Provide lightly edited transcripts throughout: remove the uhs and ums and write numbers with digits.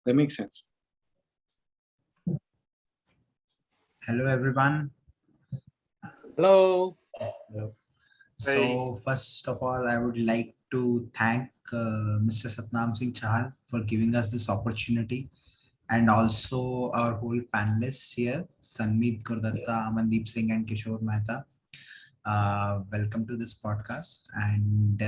that makes sense. Hello, everyone. Hello. Hello. So first of all, I would like to thank Mr. Satnam Singh Chahal for giving us this opportunity, and also our whole panelists here, Sanmeet Gurdatta, Amandeep Singh, and Kishore Mehta. Welcome to this podcast, and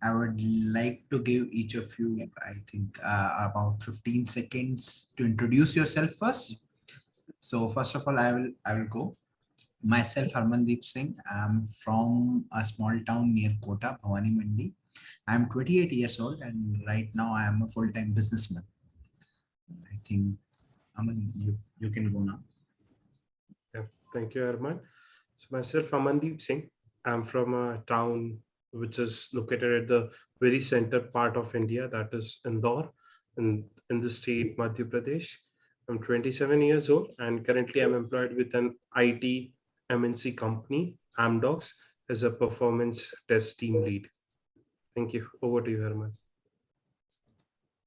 I would like to give each of you, I think, about 15 seconds to introduce yourself first. So first of all, I will go. Myself, Harmandeep Singh. I'm from a small town near Kota, Bhavani Mandi. I'm 28 years old, and right now I am a full-time businessman. I think, Aman, you can go now. Yeah, thank you, Arman. So myself, Amandeep Singh. I'm from a town which is located at the very center part of India, that is Indore, in the state Madhya Pradesh. I'm 27 years old, and currently I'm employed with an IT MNC company, Amdocs, as a performance test team lead. Thank you. Over to you, Herman.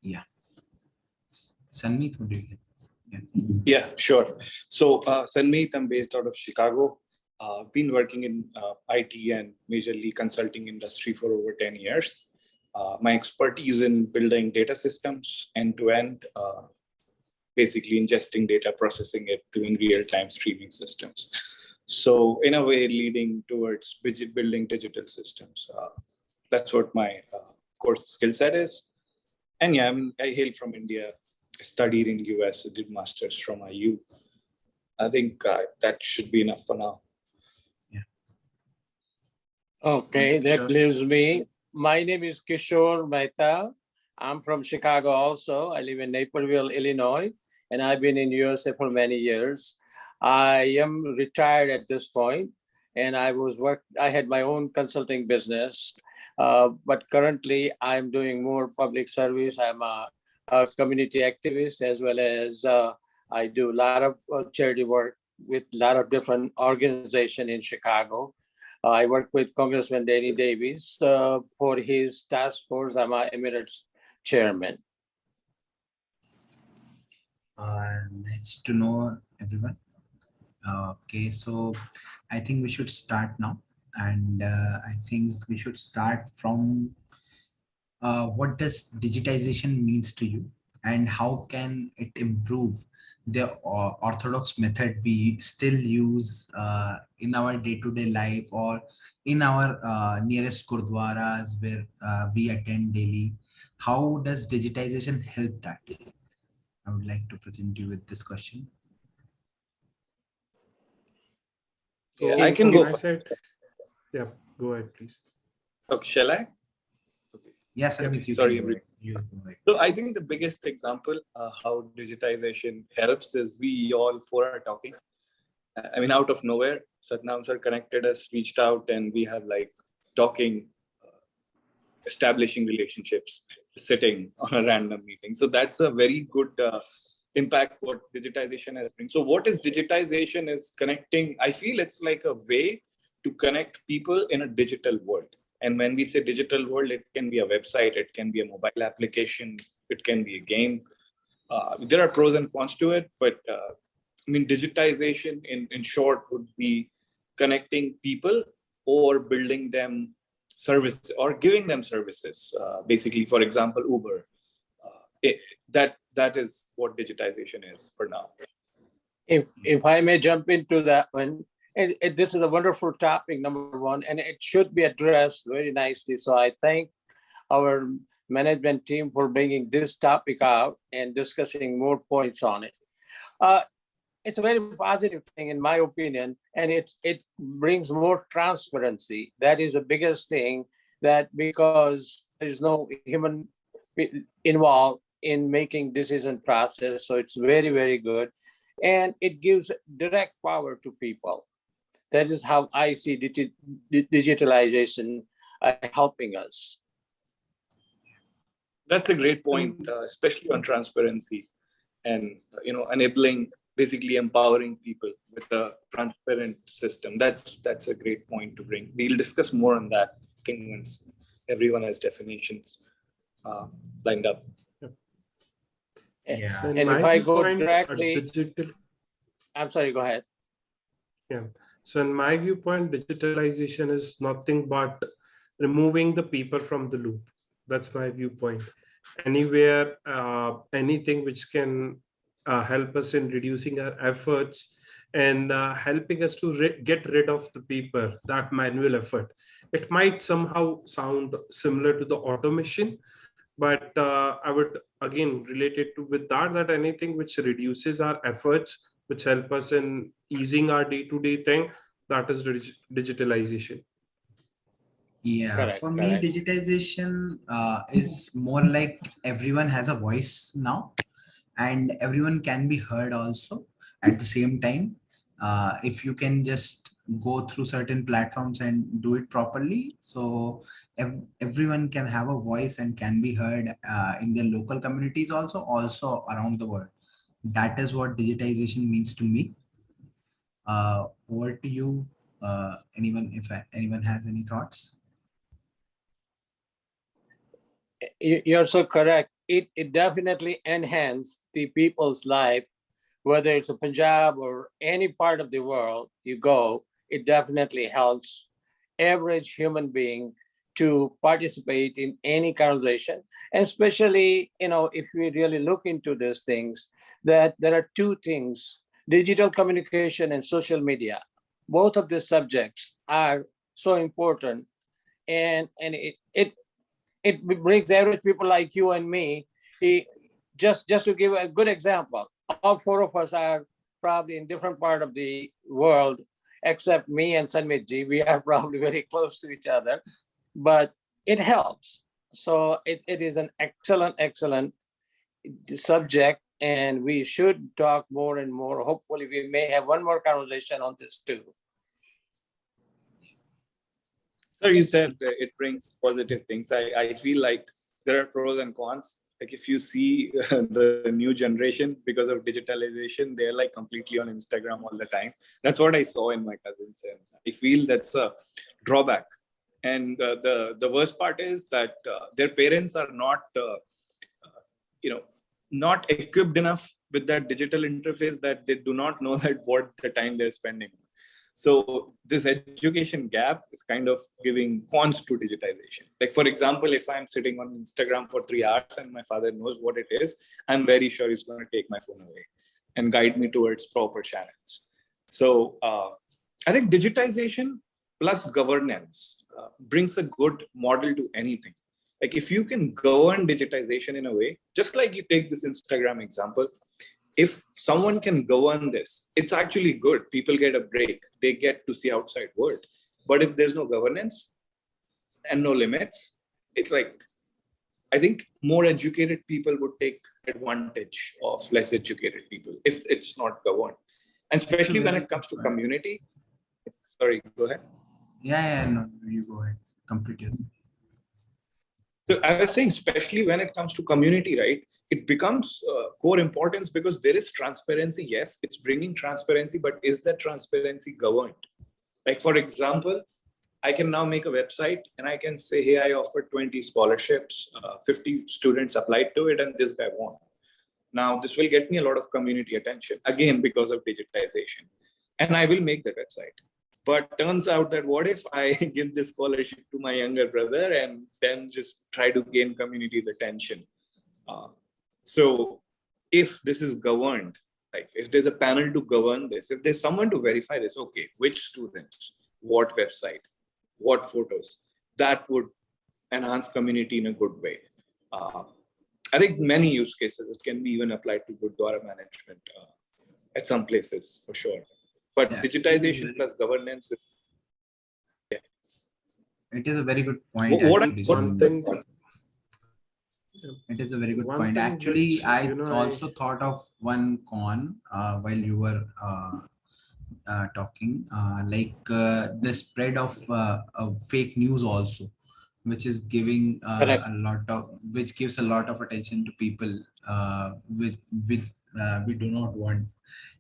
Yeah. Sanmeet, what do you think? Yeah, sure. So Sanmeet, I'm based out of Chicago. Been working in IT and majorly consulting industry for over 10 years. My expertise in building data systems end to end, basically ingesting data, processing it, doing real-time streaming systems. So in a way, leading towards building digital systems. That's what my core skill set is. And yeah, I hail from India. I studied in US, I did masters from IU. I think that should be enough for now. Yeah. Okay, that leaves me. My name is Kishore Mehta. I'm from Chicago also. I live in Naperville, Illinois, and I've been in USA for many years. I am retired at this point, and I had my own consulting business, but currently I'm doing more public service. I'm a community activist, as well as I do a lot of charity work with a lot of different organizations in Chicago. I work with Congressman Danny Davis for his task force. I'm a Emirates chairman. Nice to know everyone. Okay, so I think we should start now, and I think we should start from what does digitization means to you, and how can it improve the orthodox method we still use in our day-to-day life, or in our nearest gurdwaras where we attend daily. How does digitization help that? I would like to present you with this question. So I can go. Yeah, go ahead, please. Okay, shall I? Okay. Yes, Yeah, you sorry, can go ahead. So I think the biggest example how digitization helps is we all four are talking. I mean, out of nowhere, Satnam sir connected us, reached out, and we have like talking, establishing relationships, sitting on a random meeting. So that's a very good impact what digitization has bring. So what is digitization is connecting. I feel it's like a way to connect people in a digital world. And when we say digital world, it can be a website, it can be a mobile application, it can be a game. There are pros and cons to it, but I mean, digitization in short would be connecting people or building them service or giving them services. Basically, for example, Uber. That is what digitization is for now. If I may jump into that one, this is a wonderful topic, number one, and it should be addressed very nicely. So I thank our management team for bringing this topic out and discussing more points on it. It's a very positive thing, in my opinion, and it brings more transparency. That is the biggest thing, that because there's no human involved in making decision process, so it's very, very good, and it gives direct power to people. That is how I see digitalization helping us. That's a great point, especially on transparency and enabling, basically empowering people with a transparent system. That's a great point to bring. We'll discuss more on that, I think, once everyone has definitions lined up. Yeah. So in And my if I go viewpoint, directly, digital, I'm sorry, go ahead. yeah. So in my viewpoint, digitalization is nothing but removing the paper from the loop. That's my viewpoint. Anywhere, anything which can help us in reducing our efforts and helping us to get rid of the paper, that manual effort. It might somehow sound similar to the automation, but I would again relate it to with that anything which reduces our efforts, which help us in easing our day-to-day thing, that is digitalization. Yeah, Correct, for me, correct. digitization is more like everyone has a voice now, and everyone can be heard also at the same time. If you can just go through certain platforms and do it properly, so everyone can have a voice and can be heard in their local communities also around the world. That is what digitization means to me. Over to you, anyone, if anyone has any thoughts. You're so correct. It definitely enhanced the people's life, whether it's a Punjab or any part of the world you go. It definitely helps average human being to participate in any conversation. And especially, if we really look into these things, that there are two things: digital communication and social media. Both of these subjects are so important, and it brings average people like you and me. Just to give a good example, all four of us are probably in different part of the world, except me and Sanmit ji. We are probably very close to each other, but it helps. So it is an excellent subject, and we should talk more and more. Hopefully, we may have one more conversation on this too. Sir, you said it brings positive things. I feel like there are pros and cons. Like if you see the new generation, because of digitalization, they're like completely on Instagram all the time. That's what I saw in my cousins, and I feel that's a drawback. And the worst part is that their parents are not, not equipped enough with that digital interface, that they do not know that what the time they're spending. So this education gap is kind of giving cons to digitization. Like, for example, if I'm sitting on Instagram for 3 hours and my father knows what it is, I'm very sure he's going to take my phone away and guide me towards proper channels. So I think digitization plus governance brings a good model to anything. Like if you can govern digitization in a way, just like you take this Instagram example, if someone can govern this, it's actually good. People get a break. They get to see outside world. But if there's no governance and no limits, it's like, I think more educated people would take advantage of less educated people if it's not governed. And especially when it comes to community. Sorry, go ahead. Yeah, no, you go ahead. Complete it. So I was saying, especially when it comes to community, right? It becomes core importance because there is transparency. Yes, it's bringing transparency, but is that transparency governed? Like, for example, I can now make a website and I can say, hey, I offered 20 scholarships, 50 students applied to it, and this guy won. Now, this will get me a lot of community attention, again, because of digitization. And I will make the website. But turns out that what if I give this scholarship to my younger brother and then just try to gain community's attention? So if this is governed, like if there's a panel to govern this, if there's someone to verify this, okay, which students, what website, what photos, that would enhance community in a good way. I think many use cases, it can be even applied to Gurdwara management at some places for sure. But yeah, digitization plus governance. Yeah. It is a very good point. It is a very good point. Actually, I also thought of one con while you were talking, the spread of fake news also, which is giving which gives a lot of attention to people, which we do not want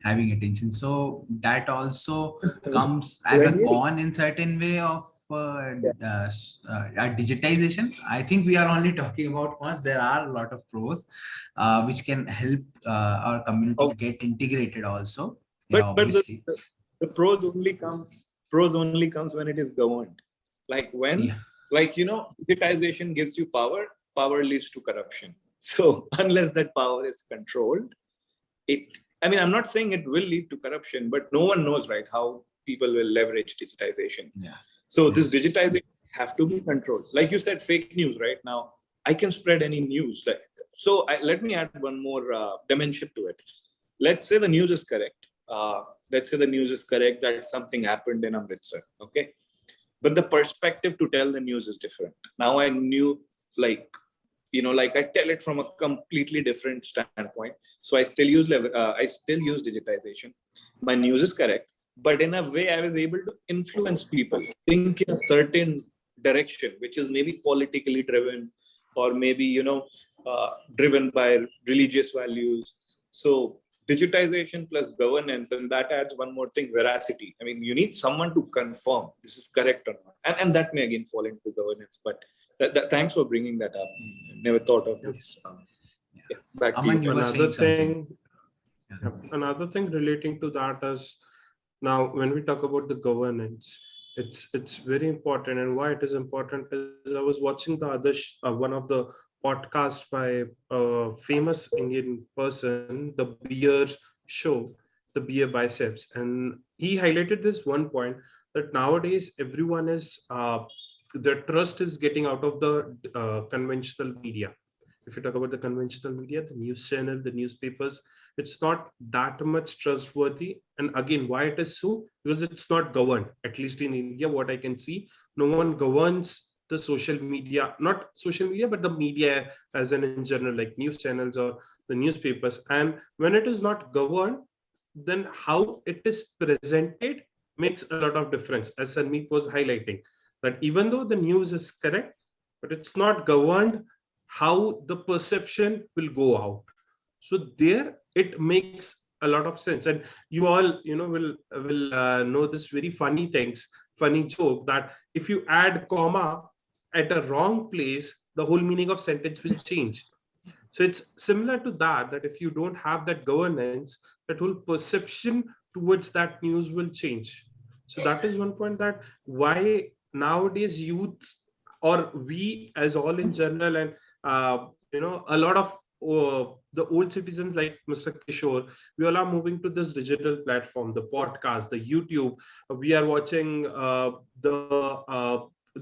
having attention. So that also comes as a con in certain way of digitization. I think we are only talking about cons. There are a lot of pros which can help our community Oh, get integrated also. but Obviously. the pros only comes when it is governed. Like when, Yeah. like digitization gives you power. Power leads to corruption. So unless that power is controlled, I'm not saying it will lead to corruption, but no one knows, right, how people will leverage digitization. Yeah. So this Yes. digitization have to be controlled. Like you said, fake news right now, I can spread any news. Let me add one more dimension to it. Let's say the news is correct. Let's say the news is correct that something happened in Amritsar. Okay. But the perspective to tell the news is different. Now I knew, like I tell it from a completely different standpoint. So I still use digitization. My news is correct, but in a way I was able to influence people think in a certain direction, which is maybe politically driven, or maybe driven by religious values. So digitization plus governance, and that adds one more thing: veracity. You need someone to confirm this is correct or not, and that may again fall into governance. But thanks for bringing that up. Never thought of this. Back to Aman, you. you were saying something. Another thing relating to that is, now when we talk about the governance, it's very important. And why it is important is, I was watching the other one of the podcast by a famous Indian person, the Beer Show, the Beer Biceps, and he highlighted this one point, that nowadays everyone is their trust is getting out of the conventional media. If you talk about the conventional media, the news channel, the newspapers, it's not that much trustworthy. And again, why it is so? Because it's not governed. At least in India, what I can see, no one governs the social media, not social media, but the media as in general, like news channels or the newspapers. And when it is not governed, then how it is presented makes a lot of difference. As Sanmeep was highlighting, that even though the news is correct, but it's not governed, how the perception will go out. So there it makes a lot of sense. And you all will know this very funny joke, that if you add comma at a wrong place, the whole meaning of sentence will change. So it's similar to that if you don't have that governance, that whole perception towards that news will change. So that is one point, that why nowadays youths, or we as all in general, and a lot of the old citizens like Mr. Kishore, we all are moving to this digital platform, the podcast, the YouTube. We are watching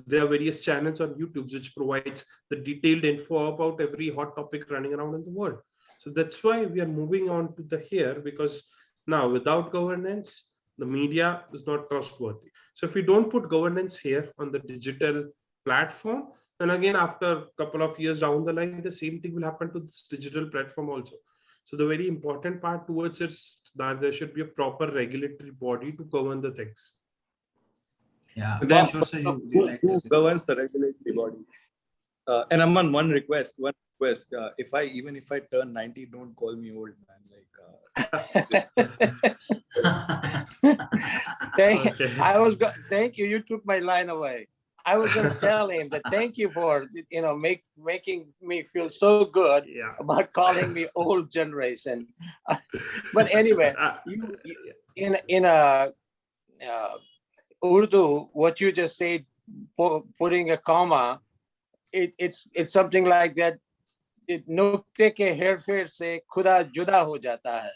there are various channels on YouTube which provides the detailed info about every hot topic running around in the world. So that's why we are moving on to the here, because now without governance, the media is not trustworthy. So if we don't put governance here on the digital platform, then again, after a couple of years down the line, the same thing will happen to this digital platform also. So the very important part towards it is that there should be a proper regulatory body to govern the things. Yeah, Then sure, sir. who governs the regulatory body? And Aman, one request. If I turn 90, don't call me old, man. Thank you. You took my line away. I was going to tell him that thank you for making me feel so good about calling me old generation. But anyway, in Urdu, what you just said, putting a comma, it's something like that. नुक्ते के हेरफेर से खुदा जुदा हो जाता है.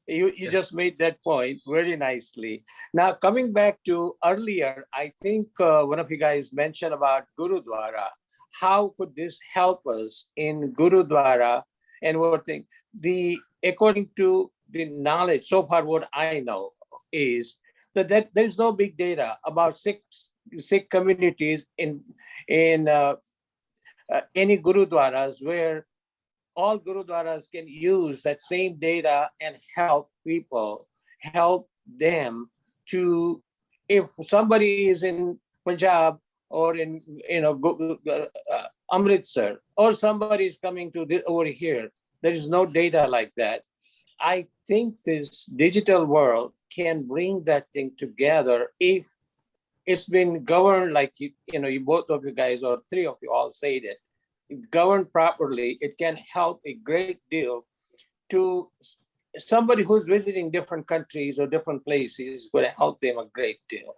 You just made that point very nicely. Now, coming back to earlier, I think one of you guys mentioned about Gurudwara. How could this help us in Gurudwara? And what thing? According to the knowledge so far, what I know is that there's no big data about Sikh communities in any Gurudwaras, where all Gurudwaras can use that same data and help them to, if somebody is in Punjab or in Amritsar, or somebody is coming to over here, there is no data like that. I think this digital world can bring that thing together if it's been governed like you both of you guys or three of you all said it. If governed properly, it can help a great deal to somebody who's visiting different countries or different places, going to help them a great deal.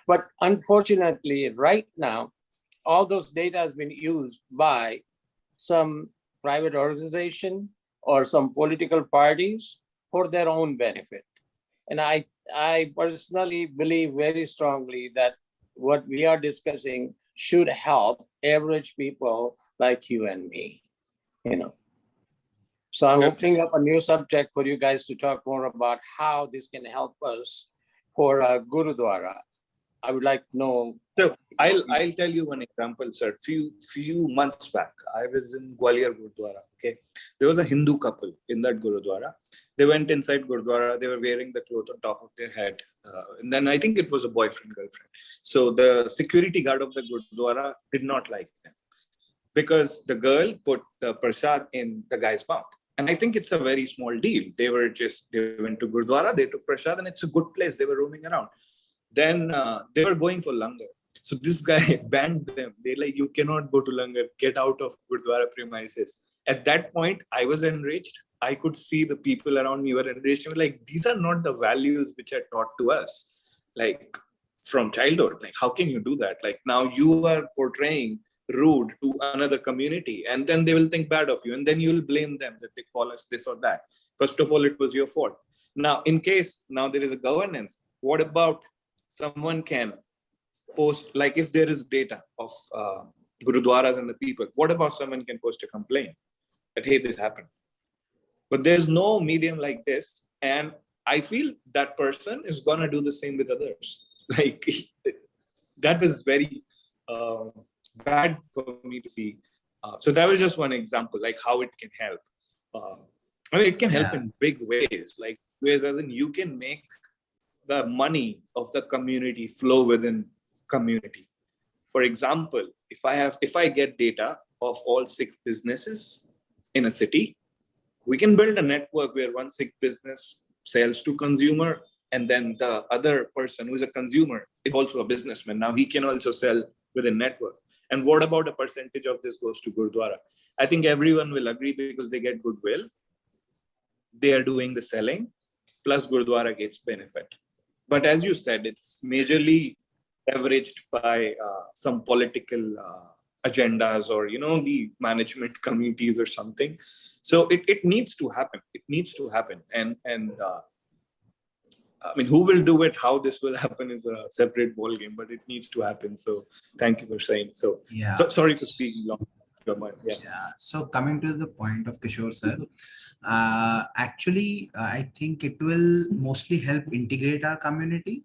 But unfortunately, right now, all those data has been used by some private organization or some political parties for their own benefit. And I personally believe very strongly that what we are discussing should help average people like you and me, you know. So I'm opening up a new subject for you guys to talk more about how this can help us for Gurudwara. I would like to know. So I'll tell you one example, sir. Few months back, I was in Gwalior Gurudwara. Okay, there was a Hindu couple in that Gurudwara. They went inside Gurudwara. They were wearing the cloth on top of their head, and then I think it was a boyfriend girlfriend. So the security guard of the Gurudwara did not like them because the girl put the prasad in the guy's mouth. And I think it's a very small deal. They went to Gurudwara, they took prasad, and it's a good place. They were roaming around. Then they were going for langar. So this guy banned them. They like, you cannot go to langar, get out of Gurudwara premises. At that point, I was enraged. I could see the people around me were enraged. They were like, these are not the values which are taught to us, like from childhood. Like, how can you do that? Like now you are portraying rude to another community, and then they will think bad of you, and then you will blame them that they call us this or that. First of all, it was your fault. Now, in case now there is a governance, what about someone can post, like if there is data of Gurudwaras and the people, what about someone can post a complaint that, hey, this happened? But there's no medium like this. And I feel that person is going to do the same with others. Like that was very bad for me to see. So that was just one example, like how it can help. I mean, it can help in big ways, like ways as in you can make the money of the community flow within community. For example, if I get data of all Sikh businesses in a city, we can build a network where one Sikh business sells to consumer, and then the other person who is a consumer is also a businessman. Now he can also sell within network. And what about a percentage of this goes to Gurudwara? I think everyone will agree because they get goodwill. They are doing the selling, plus Gurudwara gets benefit. But as you said, it's majorly leveraged by some political agendas or, the management committees or something. So it needs to happen. It needs to happen. And I mean, who will do it, how this will happen is a separate ball game, but it needs to happen. So thank you for saying so. Yeah. So sorry to speak long. Yeah. So coming to the point of Kishore sir, actually, I think it will mostly help integrate our community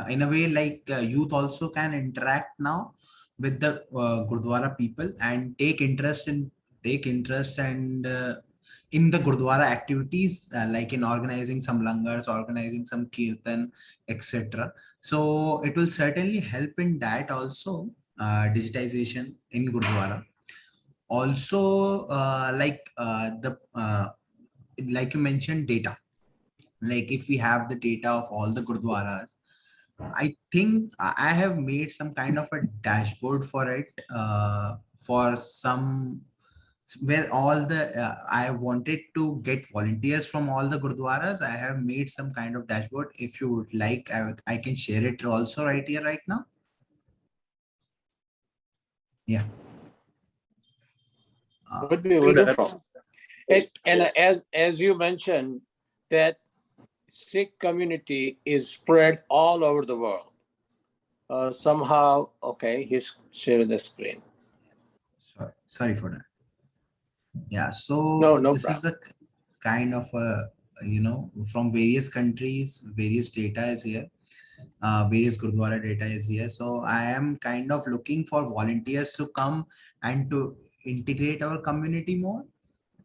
in a way like youth also can interact now with the Gurdwara people and take interest and in the Gurdwara activities, like in organizing some langars, organizing some kirtan, etc. So it will certainly help in that also, digitization in Gurdwara. Also, like you mentioned, data. Like if we have the data of all the Gurdwaras, I think I have made some kind of a dashboard for it, for some where all the I wanted to get volunteers from all the Gurdwaras. I have made some kind of dashboard. If you would like, I can share it also right here, right now. Yeah. Would be wonderful. And as you mentioned, that Sikh community is spread all over the world. Somehow, okay, he's sharing the screen. Sorry for that. Yeah, so no this problem. is a kind of a, from various countries, various data is here. Various Gurdwara data is here. So I am kind of looking for volunteers to come and to integrate our community more.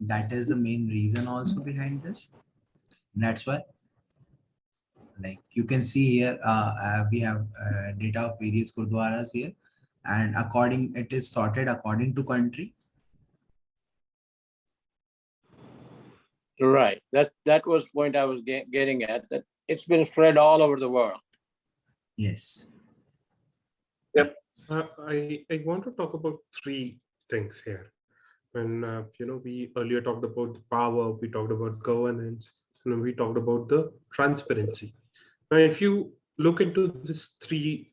That is the main reason also behind this. And that's why, like you can see here, we have data of various Gurdwaras here, and it is sorted according to country. Right. That was the point I was getting at, that it's been spread all over the world. Yes. Yep. I want to talk about three things here. When we earlier talked about the power, we talked about governance, and we talked about the transparency. Now, if you look into this three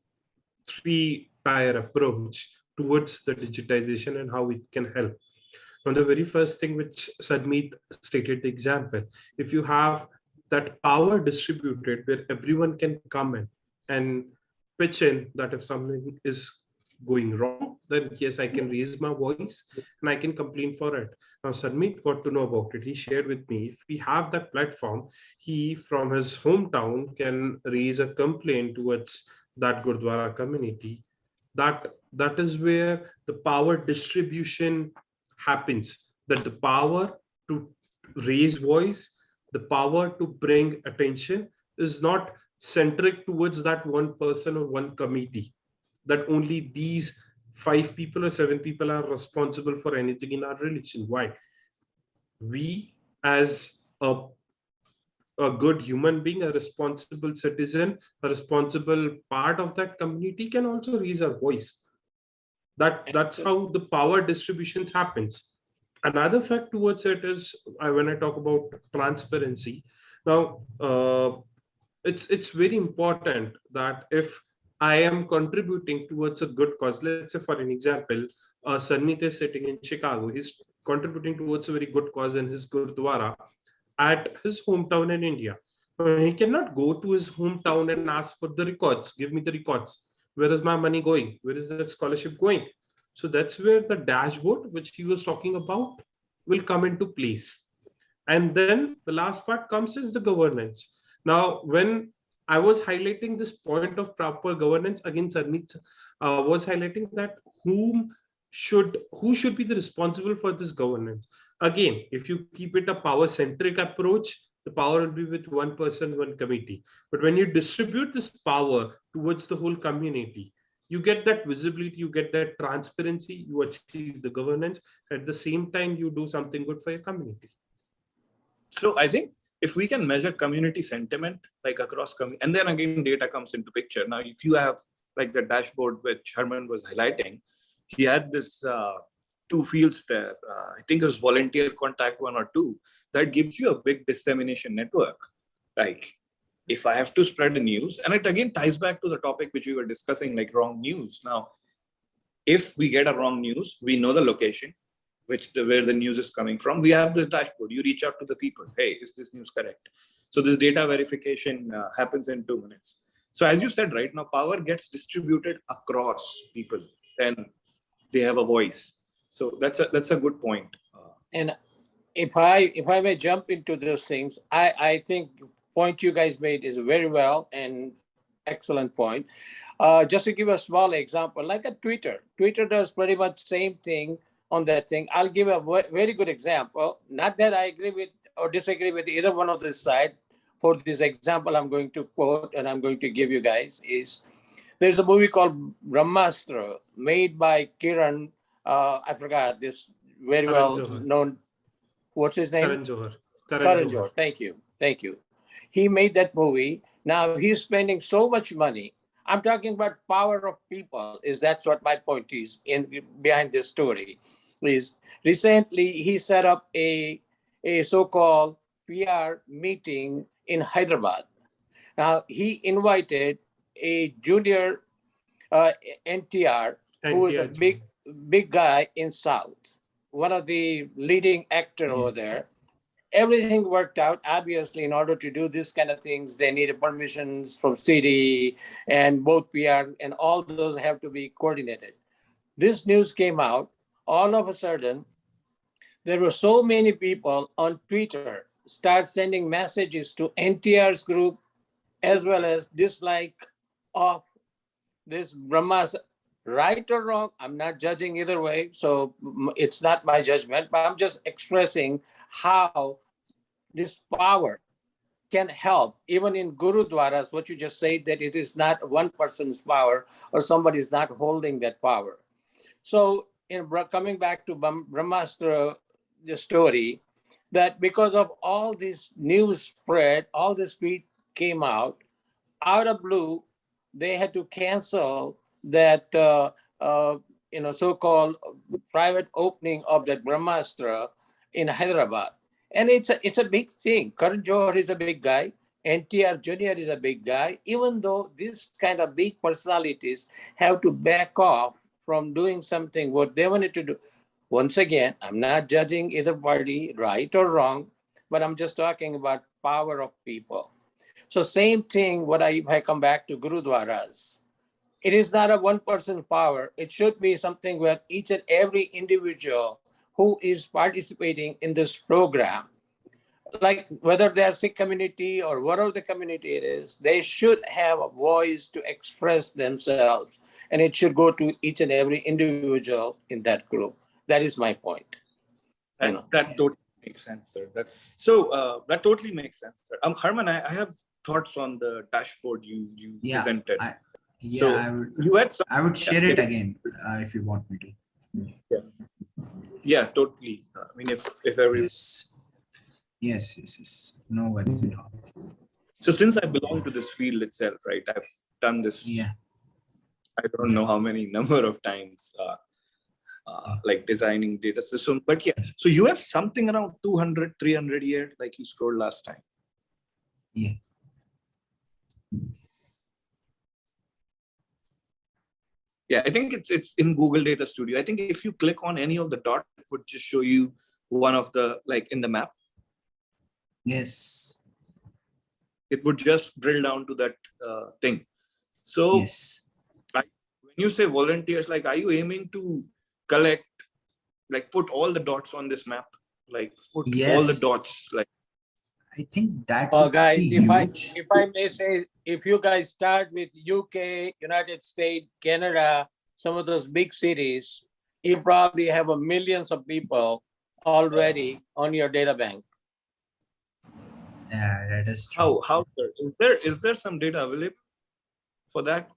tier approach towards the digitization and how it can help. Now, the very first thing which Sadmeet stated the example, if you have that power distributed where everyone can come in and pitch in that if something is going wrong, then yes, I can raise my voice and I can complain for it. Now, Sadmeet got to know about it. He shared with me, if we have that platform, he from his hometown can raise a complaint towards that Gurdwara community. That is where the power distribution happens, that the power to raise voice, the power to bring attention is not centric towards that one person or one committee, that only these 5 people or 7 people are responsible for anything in our religion. Why? We as a good human being, a responsible citizen, a responsible part of that community can also raise our voice. That's how the power distributions happens. Another fact towards it is when I talk about transparency. Now, it's very important that if I am contributing towards a good cause, let's say for an example, Sanmeet is sitting in Chicago. He's contributing towards a very good cause in his Gurdwara at his hometown in India. He cannot go to his hometown and ask for the records. Give me the records. Where is my money going? Where is that scholarship going? So that's where the dashboard, which he was talking about, will come into place. And then the last part comes is the governance. Now, when I was highlighting this point of proper governance, again, Sarmeet was highlighting that who should be the responsible for this governance. Again, if you keep it a power centric approach, the power will be with one person, one committee. But when you distribute this power towards the whole community, you get that visibility, you get that transparency, you achieve the governance. At the same time, you do something good for your community. So I think if we can measure community sentiment, like across and then again, data comes into picture. Now, if you have like the dashboard which Herman was highlighting, he had this 2 fields there. I think it was volunteer contact 1 or 2. That gives you a big dissemination network. Like if I have to spread the news, and it again ties back to the topic which we were discussing, like wrong news. Now, if we get a wrong news, we know the location, where the news is coming from. We have this dashboard. You reach out to the people. Hey, is this news correct? So this data verification happens in 2 minutes. So as you said, right now, power gets distributed across people, and they have a voice. So that's a good point. And if I may jump into those things, I think point you guys made is very well and excellent point. Just to give a small example, like a Twitter does pretty much same thing on that thing. I'll give a very good example. Not that I agree with or disagree with either one of this side. For this example, I'm going to quote and I'm going to give you guys is there's a movie called Brahmastra made by Kiran. I forgot this very well known. What's his name? Karan Johar. Karan Johar. Thank you. He made that movie. Now he's spending so much money. I'm talking about power of people. That's what my point is behind this story. Is recently he set up a so-called PR meeting in Hyderabad. Now he invited a junior NTR, who is a big guy in South, one of the leading actor over there. Everything worked out. Obviously, in order to do this kind of things, they needed permissions from city and both PR, and all those have to be coordinated. This news came out. All of a sudden, there were so many people on Twitter start sending messages to NTR's group, as well as dislike of this Brahmas. Right or wrong, I'm not judging either way, so it's not my judgment, but I'm just expressing how this power can help, even in Gurudwaras, what you just said, that it is not one person's power or somebody is not holding that power. So coming back to Brahmastra, the story, that because of all this news spread, all this tweet came out of blue, they had to cancel that so-called private opening of that Brahmastra in Hyderabad. And it's a big thing. Karan Johar is a big guy. NTR Jr. is a big guy. Even though these kind of big personalities have to back off from doing something what they wanted to do. Once again, I'm not judging either party, right or wrong, but I'm just talking about power of people. So same thing, if I come back to Gurudwaras, it is not a one person power. It should be something where each and every individual who is participating in this program, like whether they are Sikh community or whatever the community it is, they should have a voice to express themselves, and it should go to each and every individual in that group. That is my point. That totally makes sense, sir. That totally makes sense, sir. Harman, I have thoughts on the dashboard you presented. I would share it again if you want me to. Yeah, totally. I mean, if every Yes. No worries at all. So since I belong to this field itself, right, I've done this. Yeah. I don't know how many number of times, like designing data systems. But yeah, so you have something around 200, 300 here, like you scrolled last time. Yeah. Yeah, I think it's in Google Data Studio. I think if you click on any of the dots, it would just show you one of the, like in the map. Yes. It would just drill down to that thing. So yes. When you say volunteers, like, are you aiming to collect, like put all the dots on this map? Like put all the dots, like. I think that guys, if I may say, if you guys start with UK, United States, Canada, some of those big cities, you probably have millions of people already on your data bank. Yeah, that is true. How is there some data available for that?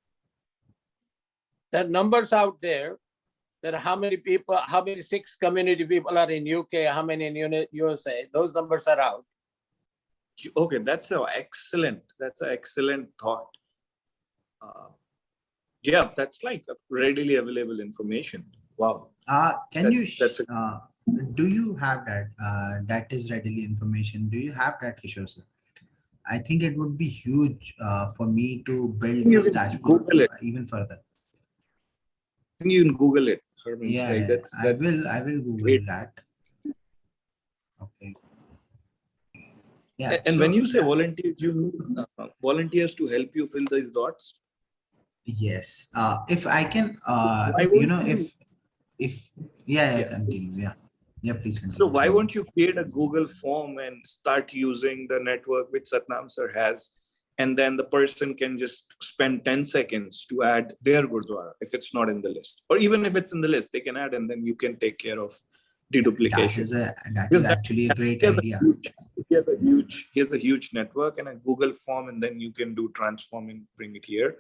There are numbers out there. That how many people, how many Sikh community people are in UK, how many in USA? Those numbers are out. Okay, that's an excellent thought. Yeah, that's like readily available information. Wow. Do you have that? That is readily information. Do you have that, Kishore sir? I think it would be huge for me to build this dashboard even further. I think you can Google it. Yeah, like I will Google that. Okay. Yeah. And when you say volunteers, you mean volunteers to help you fill these dots? Yes. If I can, continue. Yeah, please continue. So why won't you create a Google form and start using the network which Satnam sir has, and then the person can just spend 10 seconds to add their Gurdwara if it's not in the list, or even if it's in the list, they can add, and then you can take care of deduplication. That is actually a great idea. He has a huge network and a Google form, and then you can do transform and bring it here.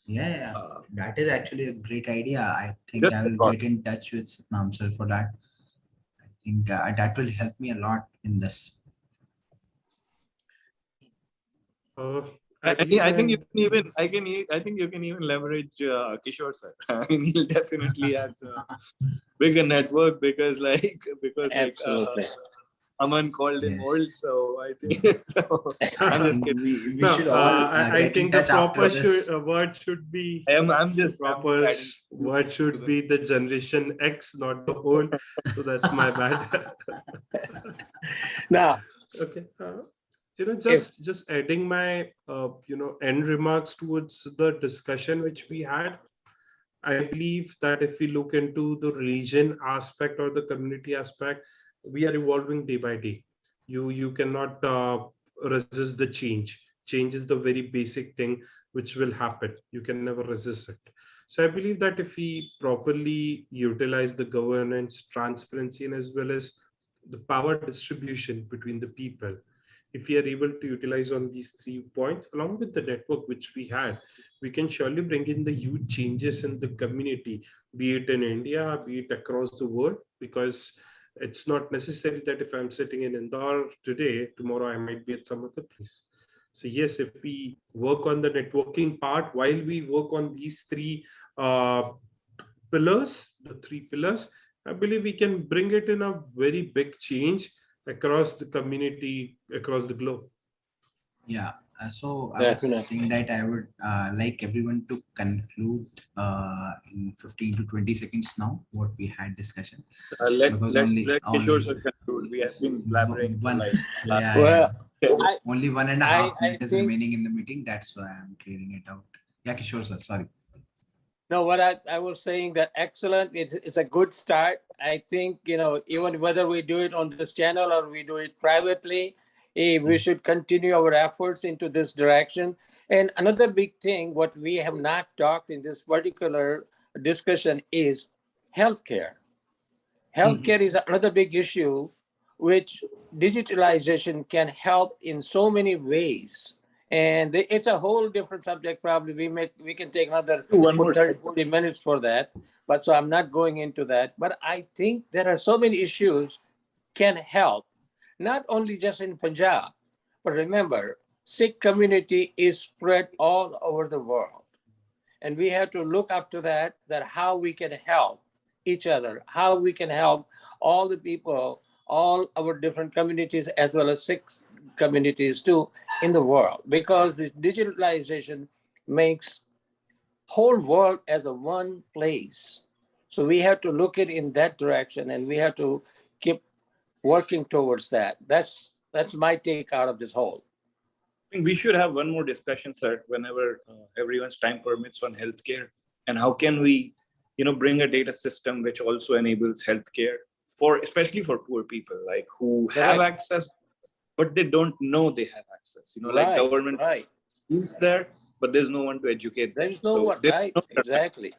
Yeah, that is actually a great idea. I think I will get in touch with Satnam sir for that. I think that will help me a lot in this. I think you can even leverage Kishore sir. I mean, he'll definitely have a bigger network because Aman called him old, so I think I'm just kidding. We should all I think the proper word should be word should be the generation X, not the old. So that's my bad. Now, okay. Just adding my end remarks towards the discussion which we had. I believe that if we look into the religion aspect or the community aspect, we are evolving day by day. You cannot resist the change. Change is the very basic thing which will happen. You can never resist it. So I believe that if we properly utilize the governance, transparency, and as well as the power distribution between the people, if we are able to utilize on these 3 points, along with the network which we had, we can surely bring in the huge changes in the community, be it in India, be it across the world, because it's not necessary that if I'm sitting in Indore today, tomorrow I might be at some other place. So yes, if we work on the networking part, while we work on these 3 pillars, the 3 pillars, I believe we can bring it in a very big change across the community, across the globe. Yeah. So I was just saying Definitely. that I would like everyone to conclude in 15 to 20 seconds now what we had discussion, Let because let only let Kishore sir conclude. We have been blabbering for one, like last yeah, Well, yeah. I, Only 1.5 I minutes think remaining in the meeting. That's why I'm clearing it out. Yeah, Kishore sir, sorry. no, what I was saying that excellent. It's a good start. I think, even whether we do it on this channel or we do it privately, we should continue our efforts into this direction. And another big thing, what we have not talked in this particular discussion is healthcare. Healthcare is another big issue, which digitalization can help in so many ways. And it's a whole different subject. Probably we can take another one more 30, 40 minutes for that. But so I'm not going into that. But I think there are so many issues can help, not only just in Punjab, but remember, Sikh community is spread all over the world. And we have to look up to that how we can help each other, how we can help all the people, all our different communities, as well as Sikh communities too in the world, because this digitalization makes whole world as a one place. So we have to look it in that direction, and we have to keep working towards that. That's my take out of this whole. I think we should have one more discussion, sir, whenever everyone's time permits on healthcare, and how can we, bring a data system which also enables healthcare especially for poor people, like who have Correct. access, but they don't know they have access. Like Right, government right. is there, but there's no one to educate There them. is no So one, there's right? no Exactly.